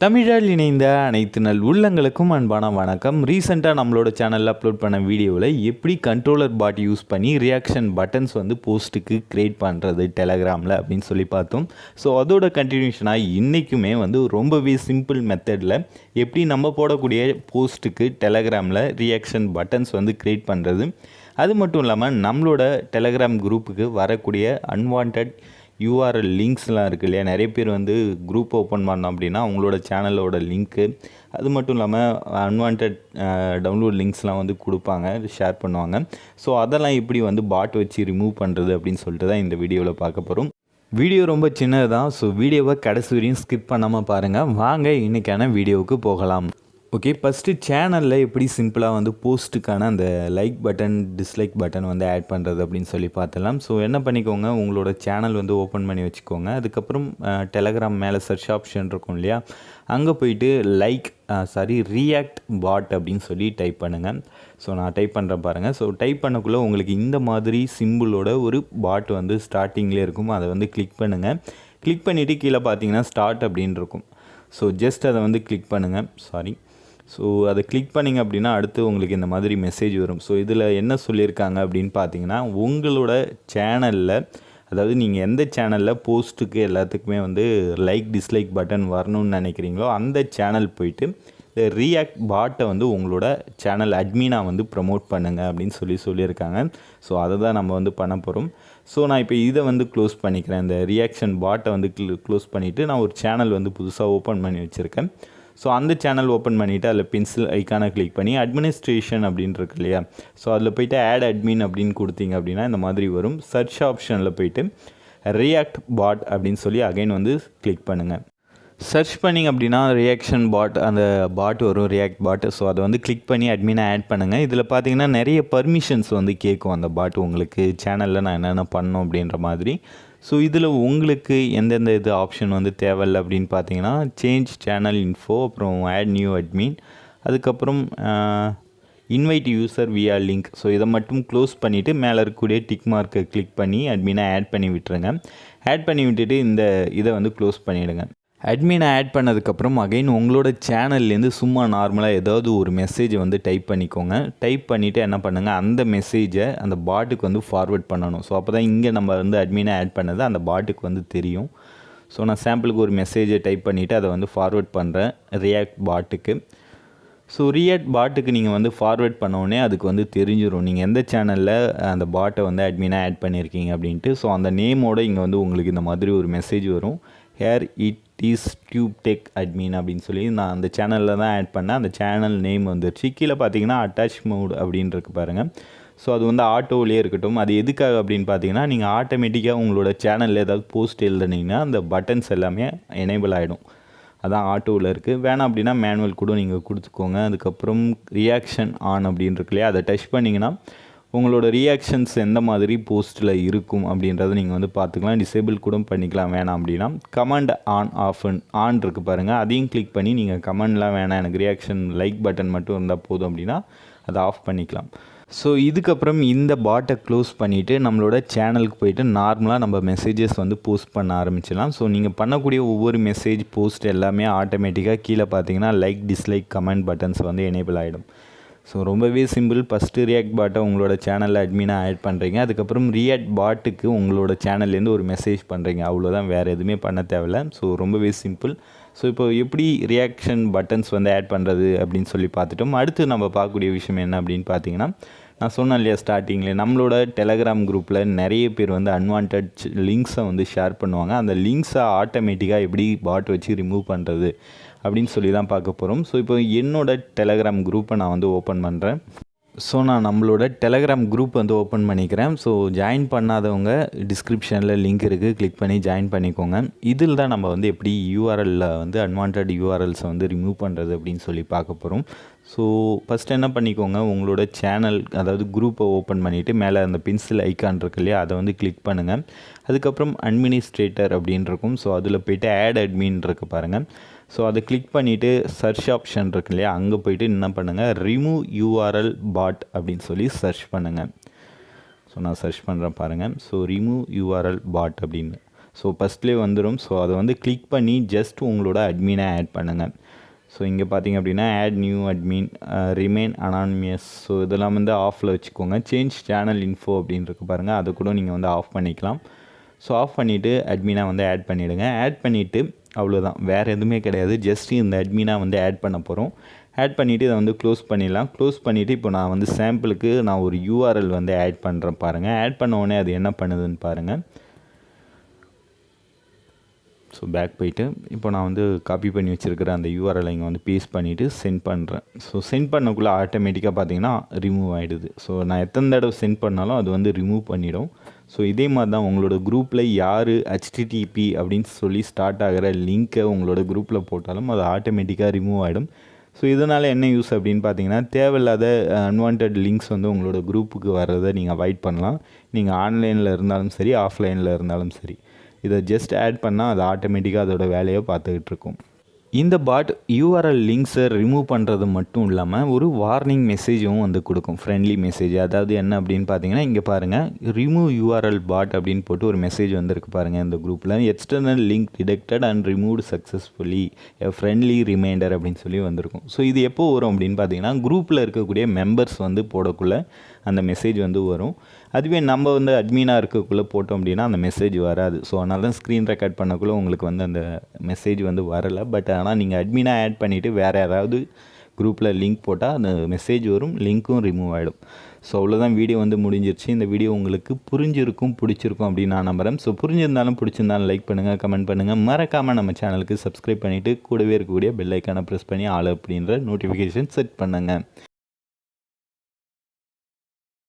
தமிழால் இணைந்த அனைத்து நல் உள்ளங்களுக்கும் அன்பான வணக்கம். ரீசெண்டாக நம்மளோட சேனலில் அப்லோட் பண்ண வீடியோவில் எப்படி கண்ட்ரோலர் பாட் யூஸ் பண்ணி ரியாக்ஷன் பட்டன்ஸ் வந்து போஸ்ட்டுக்கு க்ரியேட் பண்ணுறது டெலகிராமில் அப்படின்னு சொல்லி பார்த்தோம். ஸோ அதோட கண்டினியூஷனாக இன்றைக்குமே வந்து ரொம்பவே சிம்பிள் மெத்தடில் எப்படி நம்ம போடக்கூடிய போஸ்ட்டுக்கு டெலகிராமில் ரியாக்ஷன் பட்டன்ஸ் வந்து க்ரியேட் பண்ணுறது, அது மட்டும் இல்லாமல் நம்மளோட டெலகிராம் குரூப்புக்கு வரக்கூடிய அன்வான்ட் யூஆர்எல் லிங்க்ஸ்லாம் இருக்குது இல்லையா. நிறைய பேர் வந்து குரூப் ஓப்பன் பண்ணோம் அப்படின்னா அவங்களோட சேனலோட லிங்க்கு, அது மட்டும் இல்லாமல் அன்வான்ட் டவுன்லோட் லிங்க்ஸ்லாம் வந்து கொடுப்பாங்க, ஷேர் பண்ணுவாங்க. ஸோ அதெல்லாம் எப்படி வந்து பாட் வச்சு ரிமூவ் பண்ணுறது அப்படின்னு சொல்லிட்டு தான் இந்த வீடியோவில் பார்க்க போகிறோம். வீடியோ ரொம்ப சின்னது தான். ஸோ வீடியோவை கடைசி வரையும் ஸ்கிப் பண்ணாமல் பாருங்கள். வாங்க இன்றைக்கான வீடியோவுக்கு போகலாம். ஓகே, ஃபஸ்ட்டு சேனலில் எப்படி சிம்பிளாக வந்து போஸ்ட்டுக்கான அந்த லைக் பட்டன் டிஸ்லைக் பட்டன் வந்து ஆட் பண்ணுறது அப்படின்னு சொல்லி பார்த்துலாம். ஸோ என்ன பண்ணிக்கோங்க, உங்களோட சேனல் வந்து ஓப்பன் பண்ணி வச்சுக்கோங்க. அதுக்கப்புறம் டெலகிராம் மேலே சர்ச் ஆப்ஷன் இருக்கும் இல்லையா, அங்கே போயிட்டு ரியாக்ட் பாட் அப்படின்னு சொல்லி டைப் பண்ணுங்கள். ஸோ நான் டைப் பண்ணுறேன் பாருங்கள். ஸோ டைப் பண்ணக்குள்ளே உங்களுக்கு இந்த மாதிரி சிம்பிளோட ஒரு பாட் வந்து ஸ்டார்டிங்லேயே இருக்கும். அதை வந்து கிளிக் பண்ணுங்கள். கிளிக் பண்ணிவிட்டு கீழே பார்த்தீங்கன்னா ஸ்டார்ட் அப்படின்னு இருக்கும். ஸோ ஜஸ்ட் அதை வந்து கிளிக் பண்ணுங்கள். ஸோ அதை கிளிக் பண்ணிங்க அப்படின்னா அடுத்து உங்களுக்கு இந்த மாதிரி மெசேஜ் வரும். ஸோ இதில் என்ன சொல்லியிருக்காங்க அப்படின்னு பார்த்தீங்கன்னா, உங்களோட சேனலில், அதாவது நீங்கள் எந்த சேனலில் போஸ்ட்டுக்கு எல்லாத்துக்குமே வந்து லைக் டிஸ்லைக் பட்டன் வரணும்னு நினைக்கிறீங்களோ அந்த சேனல் போயிட்டு இந்த ரியாக்ட் பாட்டை வந்து உங்களோட சேனல் அட்மினாக வந்து ப்ரமோட் பண்ணுங்கள் அப்படின்னு சொல்லியிருக்காங்க. ஸோ அதை தான் நம்ம வந்து பண்ண போகிறோம். ஸோ நான் இப்போ இதை வந்து க்ளோஸ் பண்ணிக்கிறேன். இந்த ரியாக்ஷன் பாட்டை வந்து க்ளோஸ் பண்ணிவிட்டு நான் ஒரு சேனல் வந்து புதுசாக ஓப்பன் பண்ணி வச்சுருக்கேன். ஸோ அந்த சேனல் ஓப்பன் பண்ணிவிட்டு அதில் பென்சில் ஐக்கானை கிளிக் பண்ணி அட்மினிஸ்ட்ரேஷன் அப்படின்னு இருக்கு இல்லையா, ஸோ அதில் போய்ட்டு ஆட் அட்மின் அப்படின்னு கொடுத்தீங்க அப்படின்னா இந்த மாதிரி வரும். சர்ச் ஆப்ஷனில் போய்ட்டு ரியாக்ட் பாட் அப்படின்னு சொல்லி அகைன் வந்து கிளிக் பண்ணுங்கள். சர்ச் பண்ணிங்க அப்படின்னா ரியாக்ஷன் பாட், அந்த பாட் வரும், ரியாக்ட் பாட். ஸோ அதை வந்து கிளிக் பண்ணி அட்மினை ஆட் பண்ணுங்கள். இதில் பார்த்தீங்கன்னா நிறைய பர்மிஷன்ஸ் வந்து கேட்கும் அந்த பாட், உங்களுக்கு சேனலில் நான் என்னென்ன பண்ணோம் அப்படின்ற மாதிரி. ஸோ இதில் உங்களுக்கு எந்தெந்த இது ஆப்ஷன் வந்து தேவையில்லை அப்படின்னு பார்த்தீங்கன்னா, சேஞ்ச் சேனல் இன்ஃபோ, அப்புறம் ஆட் நியூ அட்மின், அதுக்கப்புறம் இன்வைட் யூசர் வியா லிங்க். ஸோ இதை மட்டும் க்ளோஸ் பண்ணிவிட்டு மேலே இருக்கக்கூடிய டிக் மார்க்கை கிளிக் பண்ணி அட்மினை ஆட் பண்ணி விட்டுருங்க. ஆட் பண்ணி விட்டுட்டு இந்த இதை வந்து க்ளோஸ் பண்ணிவிடுங்க. அட்மினை ஆட் பண்ணதுக்கப்புறம் அகைன் உங்களோட சேனல்லேருந்து சும்மா நார்மலாக ஏதாவது ஒரு மெசேஜை வந்து டைப் பண்ணிக்கோங்க. டைப் பண்ணிவிட்டு என்ன பண்ணுங்கள், அந்த மெசேஜை அந்த பாட்டுக்கு வந்து ஃபார்வர்ட் பண்ணணும். ஸோ அப்போ தான் இங்கே நம்ம வந்து அட்மினை ஆட் பண்ணது அந்த பாட்டுக்கு வந்து தெரியும். ஸோ நான் சாம்பிளுக்கு ஒரு மெசேஜை டைப் பண்ணிவிட்டு அதை வந்து ஃபார்வர்ட் பண்ணுறேன் ரியாக்ட் பாட்டுக்கு. ஸோ ரியாக்ட் பாட்டுக்கு நீங்கள் வந்து ஃபார்வர்ட் பண்ணோடனே அதுக்கு வந்து தெரிஞ்சிடும் நீங்கள் எந்த சேனலில் அந்த பாட்டை வந்து அட்மினாக ஆட் பண்ணியிருக்கீங்க அப்படின்ட்டு. ஸோ அந்த நேமோடு இங்கே வந்து உங்களுக்கு இந்த மாதிரி ஒரு மெசேஜ் வரும், hair it is tube tech admin அப்படின்னு சொல்லி. நான் அந்த சேனலில் தான் ஆட் பண்ணேன். அந்த சேனல் நேம் வந்துருச்சு. கீழே பார்த்தீங்கன்னா அட்டாச் மோட் அப்படின்னு இருக்கு பாருங்கள். ஸோ அது வந்து ஆட்டோவிலே இருக்கட்டும். அது எதுக்காக அப்படின்னு பார்த்தீங்கன்னா, நீங்கள் ஆட்டோமேட்டிக்காக உங்களோட சேனலில் ஏதாவது போஸ்ட் எழுதுனீங்கன்னா அந்த பட்டன்ஸ் எல்லாமே எனேபிள் ஆகிடும். அதான் ஆட்டோவில் இருக்குது. வேணாம் அப்படின்னா மேனுவல் கூட நீங்கள் கொடுத்துக்கோங்க. அதுக்கப்புறம் ரியாக்ஷன் ஆன் அப்படின்னு இருக்கு இல்லையா, அதை டச் பண்ணிங்கன்னா உங்களோட ரியாக்ஷன்ஸ் எந்த மாதிரி போஸ்ட்டில் இருக்கும் அப்படின்றத நீங்கள் வந்து பார்த்துக்கலாம். டிசேபிள் கூட பண்ணிக்கலாம் வேணாம் அப்படின்னா. கமெண்ட் ஆன் இருக்குது பாருங்கள், அதையும் கிளிக் பண்ணி நீங்கள் கமெண்ட்லாம் வேணாம், எனக்கு ரியாக்ஷன் லைக் பட்டன் மட்டும் இருந்தால் போதும் அப்படின்னா அதை ஆஃப் பண்ணிக்கலாம். ஸோ இதுக்கப்புறம் இந்த பாட்டை க்ளோஸ் பண்ணிவிட்டு நம்மளோட சேனலுக்கு போய்ட்டு நார்மலாக நம்ம மெசேஜஸ் வந்து போஸ்ட் பண்ண ஆரம்பிச்சிடலாம். ஸோ நீங்கள் பண்ணக்கூடிய ஒவ்வொரு மெசேஜ் போஸ்ட் எல்லாமே ஆட்டோமேட்டிக்காக கீழே பார்த்தீங்கன்னா லைக் டிஸ்லைக் கமெண்ட் பட்டன்ஸ் வந்து எனேபிள் ஆகிடும். ஸோ ரொம்பவே சிம்பிள். ஃபஸ்ட்டு ரியாக்ட் பாட்டை உங்களோட சேனலில் அட்மினாக ஆட் பண்ணுறீங்க. அதுக்கப்புறம் ரியாக்ட் பாட்டுக்கு உங்களோட சேனல்லேருந்து ஒரு மெசேஜ் பண்ணுறீங்க. அவ்வளோதான், வேறு எதுவுமே பண்ண தேவையில்ல. ஸோ ரொம்பவே சிம்பிள். ஸோ இப்போ எப்படி ரியாக்ஷன் பட்டன்ஸ் வந்து ஆட் பண்ணுறது அப்படின்னு சொல்லி பார்த்துட்டோம். அடுத்து நம்ம பார்க்கக்கூடிய விஷயம் என்ன அப்படின்னு பார்த்தீங்கன்னா, நான் சொன்னேன் இல்லையா ஸ்டார்டிங்கில், நம்மளோட டெலகிராம் குரூப்பில் நிறைய பேர் வந்து அன்வான்ட் லிங்க்ஸை வந்து ஷேர் பண்ணுவாங்க. அந்த லிங்க்ஸை ஆட்டோமேட்டிக்காக எப்படி பாட் வச்சு ரிமூவ் பண்ணுறது அப்படின்னு சொல்லி தான் பார்க்க போகிறோம். ஸோ இப்போ என்னோடய டெலகிராம் குரூப்பை நான் வந்து ஓப்பன் பண்ணுறேன். ஸோ நான் நம்மளோட டெலகிராம் குரூப் வந்து ஓப்பன் பண்ணிக்கிறேன். ஸோ ஜாயின் பண்ணாதவங்க டிஸ்கிரிப்ஷனில் லிங்க் இருக்குது, கிளிக் பண்ணி ஜாயின் பண்ணிக்கோங்க. இதில் தான் நம்ம வந்து எப்படி யூஆர்எல்லில் வந்து அன்வான்ட் யூஆர்எல்ஸை வந்து ரிமூவ் பண்ணுறது அப்படின்னு சொல்லி பார்க்க போகிறோம். ஸோ ஃபஸ்ட்டு என்ன பண்ணிக்கோங்க, உங்களோட சேனல் அதாவது குரூப்பை ஓப்பன் பண்ணிவிட்டு மேலே அந்த பென்சில் ஐக்கான் இருக்கு இல்லையா, அதை வந்து கிளிக் பண்ணுங்கள். அதுக்கப்புறம் அட்மினிஸ்ட்ரேட்டர் அப்படின்னு இருக்கும். ஸோ அதில் போய்ட்டு ஆட் அட்மின் இருக்கு பாருங்கள். ஸோ அதை கிளிக் பண்ணிவிட்டு சர்ச் ஆப்ஷன் இருக்கு இல்லையா, அங்கே போய்ட்டு என்ன பண்ணுங்கள், ரிமூவ் யூஆர்எல் பாட் அப்படின்னு சொல்லி சர்ச் பண்ணுங்கள். ஸோ நான் சர்ச் பண்ணுறேன் பாருங்கள். ஸோ ரிமூவ் யூஆர்எல் பாட் அப்படின்னு ஸோ ஃபஸ்ட்லேயே வந்துடும். ஸோ அதை வந்து கிளிக் பண்ணி ஜஸ்ட் உங்களோட அட்மினை ஆட் பண்ணுங்கள். ஸோ இங்கே பார்த்தீங்க அப்படின்னா add new admin, remain anonymous, so இதெல்லாம் வந்து ஆஃபில் வச்சுக்கோங்க. சேஞ்ச் சேனல் இன்ஃபோ அப்படின்னு இருக்கு பாருங்கள், அதை கூட நீங்கள் வந்து ஆஃப் பண்ணிக்கலாம். ஸோ ஆஃப் பண்ணிவிட்டு அட்மினாக வந்து ஆட் பண்ணிவிடுங்க. ஆட் பண்ணிவிட்டு அவ்வளோதான், வேறு எதுவுமே கிடையாது. ஜஸ்ட் இந்த அட்மினாக வந்து ஆட் பண்ண போகிறோம். ஆட் பண்ணிவிட்டு இதை வந்து க்ளோஸ் பண்ணிடலாம். க்ளோஸ் பண்ணிவிட்டு இப்போ நான் வந்து சாம்பிளுக்கு நான் ஒரு யூஆர்எல் வந்து ஆட் பண்ணுறேன் பாருங்கள். ஆட் பண்ண உடனே அது என்ன பண்ணுதுன்னு பாருங்கள். ஸோ பேக் போயிட்டு இப்போ நான் வந்து காப்பி பண்ணி வச்சுருக்கிற அந்த யூஆர்எல் இங்கே வந்து பேஸ்ட் பண்ணிவிட்டு சென்ட் பண்ணுறேன். ஸோ சென்ட் பண்ணக்குள்ளே ஆட்டோமேட்டிக்காக பார்த்தீங்கன்னா ரிமூவ் ஆகிடுது. ஸோ நான் எத்தனை தடவை சென்ட் பண்ணாலும் அது வந்து ரிமூவ் பண்ணிடும். ஸோ இதே மாதிரி தான் உங்களோட குரூப்பில் யார் HTTP அப்படின்னு சொல்லி ஸ்டார்ட் ஆகிற லிங்க்கை உங்களோட குரூப்பில் போட்டாலும் அது ஆட்டோமேட்டிக்காக ரிமூவ் ஆகிடும். ஸோ இதனால் என்ன யூஸ் அப்படின்னு பார்த்தீங்கன்னா, தேவையில்லாத அன்வான்ட் லிங்க்ஸ் வந்து உங்களோட குரூப்புக்கு வர்றதை நீங்கள் அவாய்ட் பண்ணலாம். நீங்கள் ஆன்லைனில் இருந்தாலும் சரி, ஆஃப்லைனில் இருந்தாலும் சரி. இதை ஜஸ்ட் ஆட் பண்ணால் அது ஆட்டோமேட்டிக்காக அதோட வேலையை பார்த்துக்கிட்டு இருக்கும். இந்த பாட் யூஆர்எல் லிங்க்ஸை ரிமூவ் பண்ணுறது மட்டும் இல்லாமல் ஒரு வார்னிங் மெசேஜும் வந்து கொடுக்கும், ஃப்ரெண்ட்லி மெசேஜ். அதாவது என்ன அப்படின்னு பார்த்தீங்கன்னா, இங்கே பாருங்கள், ரிமூவ் யூஆர்எல் பாட் அப்படின்னு போட்டு ஒரு மெசேஜ் வந்துருக்கு பாருங்கள் இந்த குரூப்பில். External link detected and removed successfully, friendly reminder அப்படின்னு சொல்லி வந்திருக்கும். ஸோ இது எப்போ வரும் அப்படின்னு பார்த்தீங்கன்னா, குரூப்பில் இருக்கக்கூடிய மெம்பர்ஸ் வந்து போடக்குள்ளே அந்த மெசேஜ் வந்து வரும். அதுவே நம்ம வந்து அட்மினாக இருக்கக்குள்ளே போட்டோம் அப்படின்னா அந்த மெசேஜ் வராது. ஸோ அதனால தான் ஸ்க்ரீன் ரெக்கார்ட் பண்ணக்குள்ளே உங்களுக்கு வந்து அந்த மெசேஜ் வந்து வரலை. பட் ஆனால் நீங்கள் அட்மினாக ஆட் பண்ணிவிட்டு வேறு யாராவது குரூப்பில் லிங்க் போட்டால் அந்த மெசேஜ் வரும், லிங்க்கும் ரிமூவ் ஆகிடும். ஸோ அவ்வளோதான், வீடியோ வந்து முடிஞ்சிருச்சு. இந்த வீடியோ உங்களுக்கு புரிஞ்சிருக்கும், பிடிச்சிருக்கும் அப்படின்னு நான் நம்புகிறேன். ஸோ புரிஞ்சிருந்தாலும் பிடிச்சிருந்தாலும் லைக் பண்ணுங்கள், கமெண்ட் பண்ணுங்கள். மறக்காமல் நம்ம சேனலுக்கு சப்ஸ்கிரைப் பண்ணிவிட்டு கூடவே இருக்கக்கூடிய பெல் ஐக்கானை ப்ரெஸ் பண்ணி ஆல் அப்படின்ற நோட்டிஃபிகேஷன் செட் பண்ணுங்கள்.